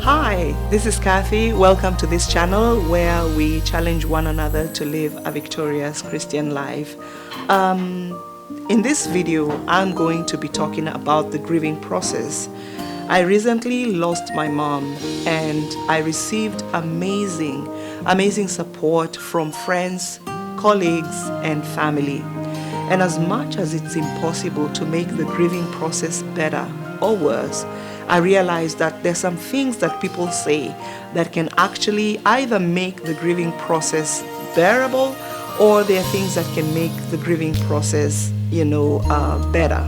Hi, this is Kathy. Welcome to this channel where we challenge one another to live a victorious Christian life. In this video, I'm going to be talking about the grieving process. I recently lost my mom and I received amazing support from friends, colleagues, and family. And as much as it's impossible to make the grieving process better or worse, I realized that there's some things that people say that can actually either make the grieving process bearable, or there are things that can make the grieving process, better.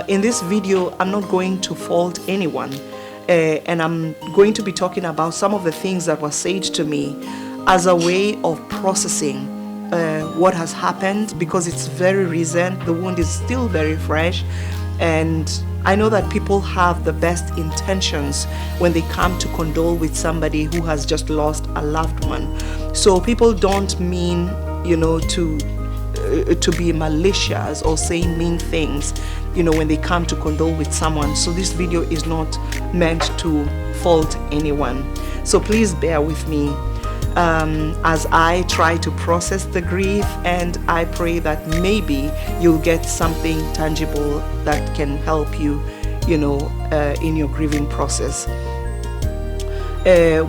In this video, I'm not going to fault anyone, and I'm going to be talking about some of the things that were said to me as a way of processing what has happened, because it's very recent. The wound is still very fresh, and I know that people have the best intentions when they come to condole with somebody who has just lost a loved one. So people don't mean, to be malicious or say mean things, when they come to condole with someone. So this video is not meant to fault anyone. So please bear with me as I try to process the grief, and I pray that maybe you'll get something tangible that can help you, in your grieving process.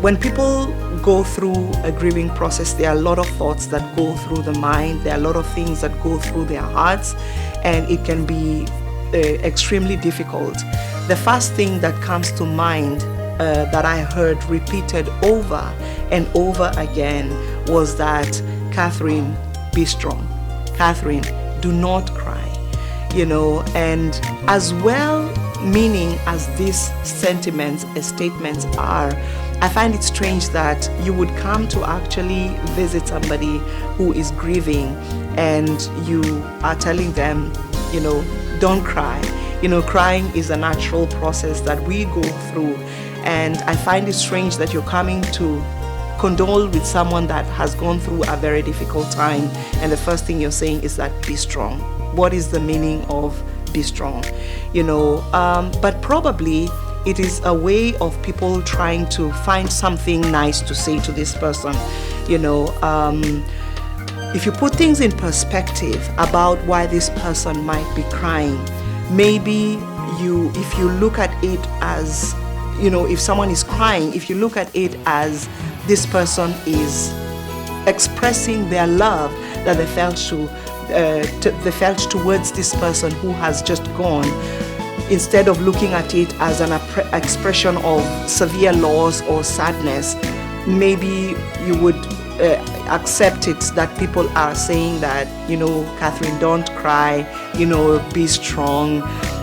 When people go through a grieving process, there are a lot of thoughts that go through the mind. There are a lot of things that go through their hearts, and it can be extremely difficult. The first thing that comes to mind that I heard repeated over and over again was that, Catherine, be strong. Catherine, do not cry. And as well meaning as these sentiments and statements are, I find it strange that you would come to actually visit somebody who is grieving and you are telling them, don't cry. Crying is a natural process that we go through. And I find it strange that you're coming to condole with someone that has gone through a very difficult time, and the first thing you're saying is that be strong. What is the meaning of be strong? But probably it is a way of people trying to find something nice to say to this person. If you put things in perspective about why this person might be crying, maybe if you look at it as, if someone is crying, if you look at it as this person is expressing their love that they felt towards this person who has just gone, instead of looking at it as an expression of severe loss or sadness, maybe you would accept it that people are saying that, Catherine, don't cry, be strong.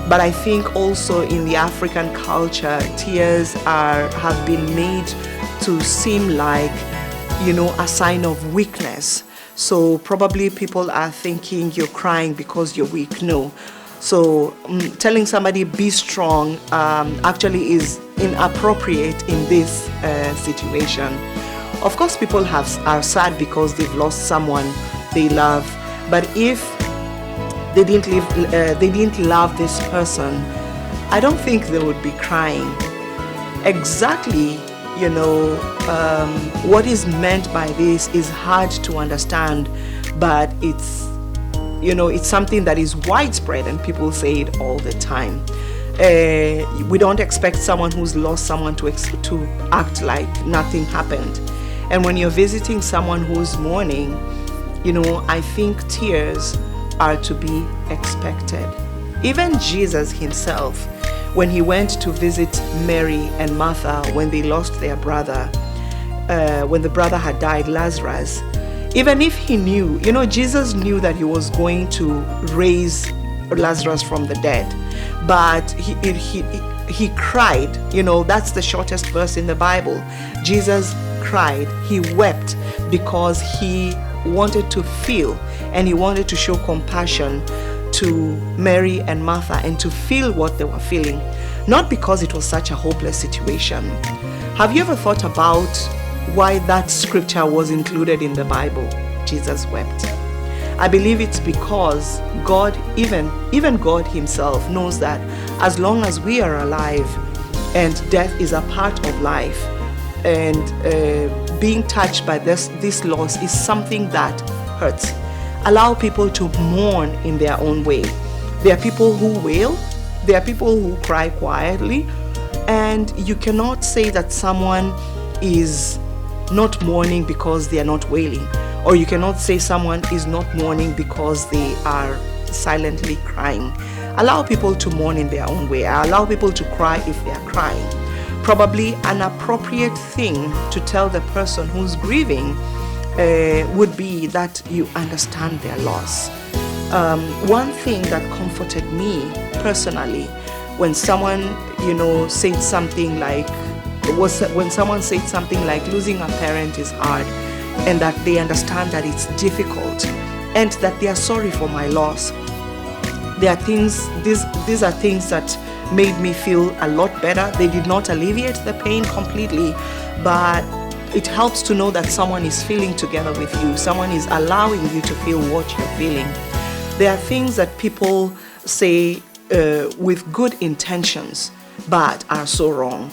But I think also in the African culture, tears have been made to seem like, a sign of weakness. So probably people are thinking you're crying because you're weak. No. So telling somebody be strong actually is inappropriate in this situation. Of course, people are sad because they've lost someone they love. But if they didn't love this person, I don't think they would be crying. Exactly, what is meant by this is hard to understand, but it's something that is widespread and people say it all the time. We don't expect someone who's lost someone to act like nothing happened. And when you're visiting someone who's mourning, I think tears are to be expected. Even Jesus himself, when he went to visit Mary and Martha when they lost their brother, when the brother had died, Lazarus, even if he knew, Jesus knew that he was going to raise Lazarus from the dead, but he cried. That's the shortest verse in the Bible. Jesus cried, he wept, because he wanted to feel and he wanted to show compassion to Mary and Martha and to feel what they were feeling, not because it was such a hopeless situation. Have you ever thought about why that scripture was included in the Bible? Jesus wept. I believe it's because God, even God himself, knows that as long as we are alive, and death is a part of life. And being touched by this loss is something that hurts. Allow people to mourn in their own way. There are people who wail, there are people who cry quietly, and you cannot say that someone is not mourning because they are not wailing, or you cannot say someone is not mourning because they are silently crying. Allow people to mourn in their own way. Allow people to cry if they are crying. Probably an appropriate thing to tell the person who's grieving would be that you understand their loss. One thing that comforted me personally when someone, said something like, when someone said something like losing a parent is hard, and that they understand that it's difficult, and that they are sorry for my loss. There are things, these are things that made me feel a lot better. They did not alleviate the pain completely, but it helps to know that someone is feeling together with you. Someone is allowing you to feel what you're feeling. There are things that people say with good intentions, but are so wrong.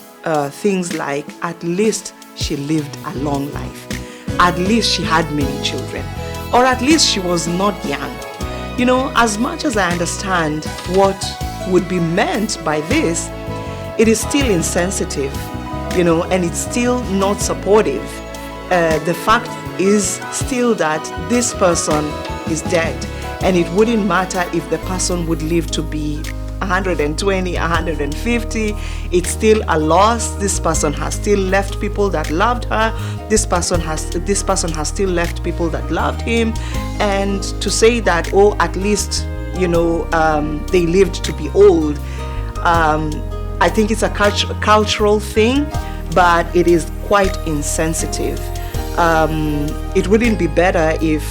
Things like, at least she lived a long life. At least she had many children. Or at least she was not young. As much as I understand what would be meant by this, it is still insensitive, and it's still not supportive. The fact is still that this person is dead, and it wouldn't matter if the person would live to be 120, 150. It's still a loss. This person has still left people that loved her. This person has still left people that loved him. And to say that, at least they lived to be old, I think it's a cultural thing, but it is quite insensitive. It wouldn't be better if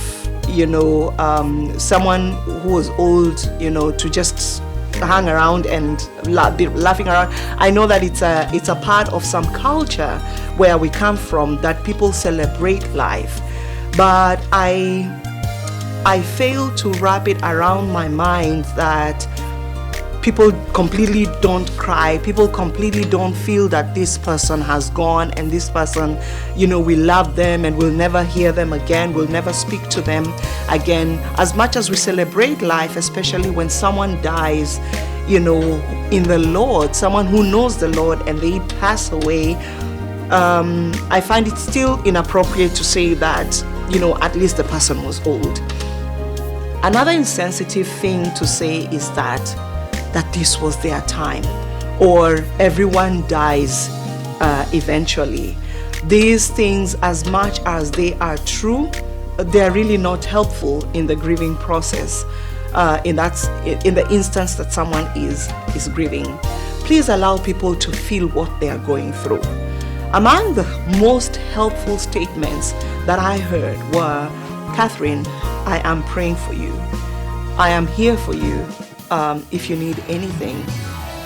someone who was old, to just hang around and be laughing around. I know that it's a part of some culture where we come from, that people celebrate life, but I fail to wrap it around my mind that people completely don't cry. People completely don't feel that this person has gone, and this person, we love them and we'll never hear them again. We'll never speak to them again. As much as we celebrate life, especially when someone dies, in the Lord, someone who knows the Lord, and they pass away, I find it still inappropriate to say that, at least the person was old. Another insensitive thing to say is that this was their time, or everyone dies eventually. These things, as much as they are true, they're really not helpful in the grieving process, in the instance that someone is grieving. Please allow people to feel what they are going through. Among the most helpful statements that I heard were, "Catherine, I am praying for you. I am here for you if you need anything."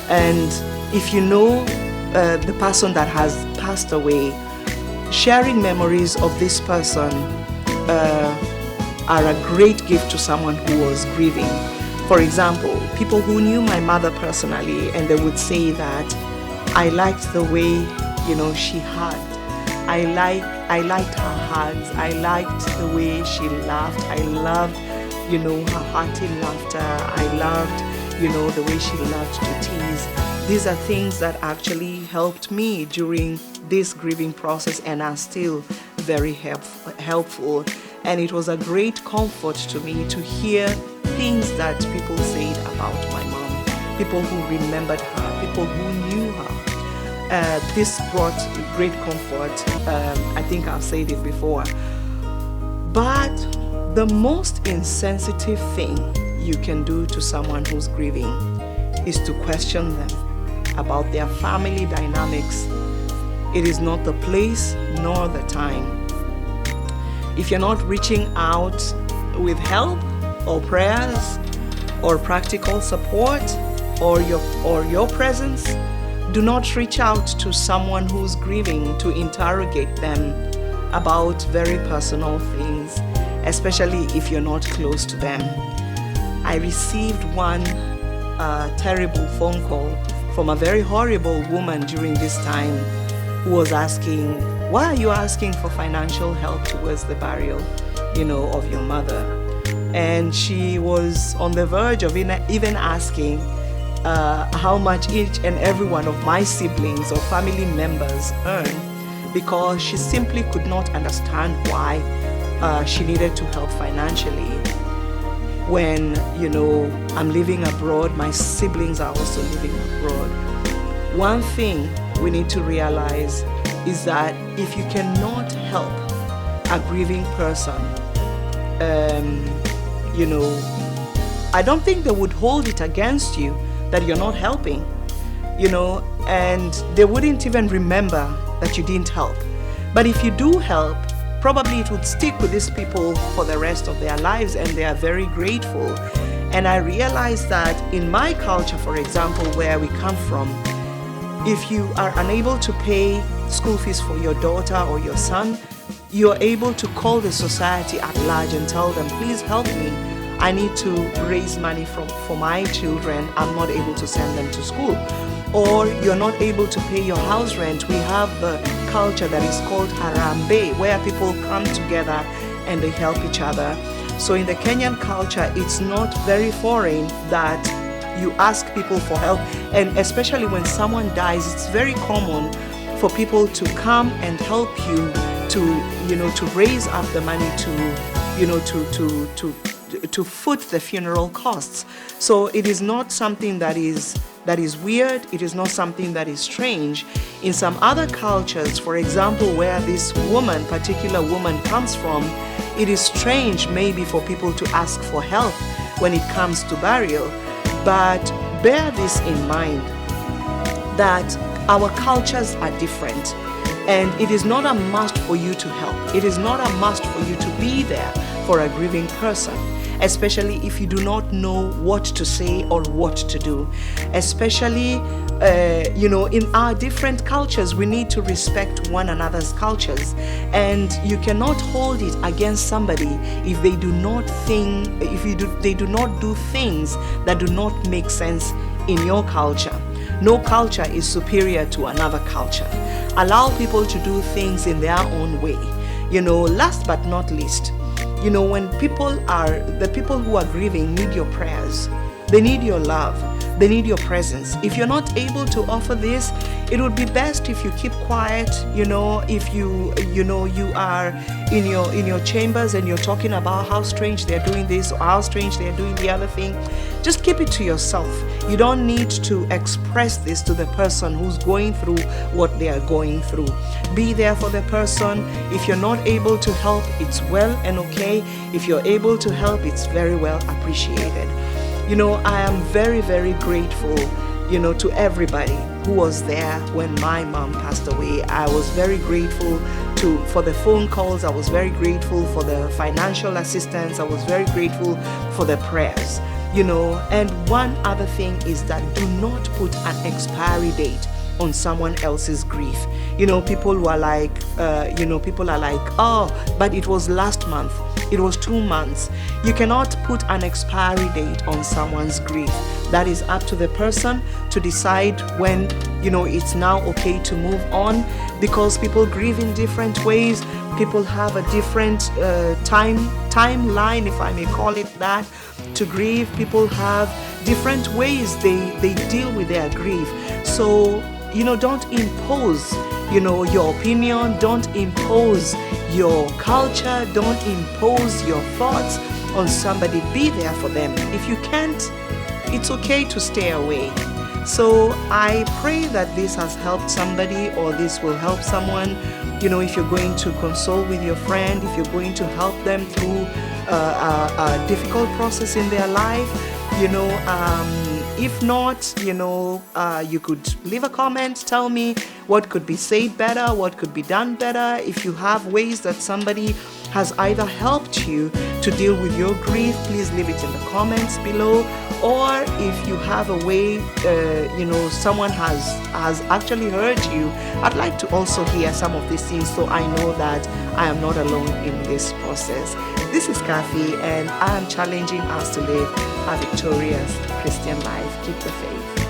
And if you know the person that has passed away, sharing memories of this person are a great gift to someone who was grieving. For example, people who knew my mother personally, and they would say that I liked the way she hugged. I liked her hugs. I liked the way she laughed. I loved her hearty laughter. I loved the way she loved to tease. These are things that actually helped me during this grieving process and are still very helpful. And it was a great comfort to me to hear things that people said about my mom, people who remembered her, people who knew her. This brought great comfort. I think I've said it before. But the most insensitive thing you can do to someone who's grieving is to question them about their family dynamics. It is not the place nor the time. If you're not reaching out with help or prayers or practical support or your presence, do not reach out to someone who's grieving to interrogate them about very personal things, especially if you're not close to them. I received one terrible phone call from a very horrible woman during this time who was asking, why are you asking for financial help towards the burial, of your mother? And she was on the verge of even asking how much each and every one of my siblings or family members earn, because she simply could not understand why she needed to help financially. When, I'm living abroad, my siblings are also living abroad. One thing we need to realize is that if you cannot help a grieving person, I don't think they would hold it against you that you're not helping, and they wouldn't even remember that you didn't help. But if you do help, probably it would stick with these people for the rest of their lives, and they are very grateful. And I realized that in my culture, for example, where we come from, if you are unable to pay school fees for your daughter or your son, you're able to call the society at large and tell them, please help me. I need to raise money for my children. I'm not able to send them to school. Or you're not able to pay your house rent. We have a culture that is called Harambee, where people come together and they help each other. So in the Kenyan culture, it's not very foreign that you ask people for help. And especially when someone dies, it's very common for people to come and help you to raise up the money to foot the funeral costs. So it is not something that is weird. It is not something that is strange. In some other cultures, for example, where this particular woman comes from, it is strange maybe for people to ask for help when it comes to burial. But bear this in mind, that our cultures are different, and it is not a must for you to help. It is not a must for you to be there for a grieving person, especially if you do not know what to say or what to do. Especially, in our different cultures, we need to respect one another's cultures, and you cannot hold it against somebody if they do not do things that do not make sense in your culture. No culture is superior to another culture. Allow people to do things in their own way. Last but not least, when the people who are grieving need your prayers, they need your love, they need your presence. If you're not able to offer this, it would be best if you keep quiet. If you are in your chambers and you're talking about how strange they're doing this or how strange they're doing the other thing, just keep it to yourself. You don't need to express this to the person who's going through what they are going through. Be there for the person. If you're not able to help, it's well and okay. If you're able to help, it's very well appreciated. I am very, very grateful, to everybody who was there when my mom passed away. I was very grateful for the phone calls. I was very grateful for the financial assistance. I was very grateful for the prayers, And one other thing is that do not put an expiry date on someone else's grief. People who are like, oh, but it was last month. It was 2 months. You cannot put an expiry date on someone's grief. That is up to the person to decide when, it's now okay to move on, because people grieve in different ways. People have a different timeline, if I may call it that, to grieve. People have different ways they deal with their grief. So, don't impose, your opinion. Don't impose your culture. Don't impose your thoughts on somebody. Be there for them. If you can't, it's okay to stay away. So I pray that this has helped somebody, or this will help someone. If you're going to console with your friend, if you're going to help them through a difficult process in their life, if not, you could leave a comment, tell me what could be said better, what could be done better. If you have ways that somebody has either helped you to deal with your grief, please leave it in the comments below. Or if you have a way, someone has actually heard you, I'd like to also hear some of these things, so I know that I am not alone in this process. This is Kathy, and I am challenging us to live a victorious Christian life. Keep the faith.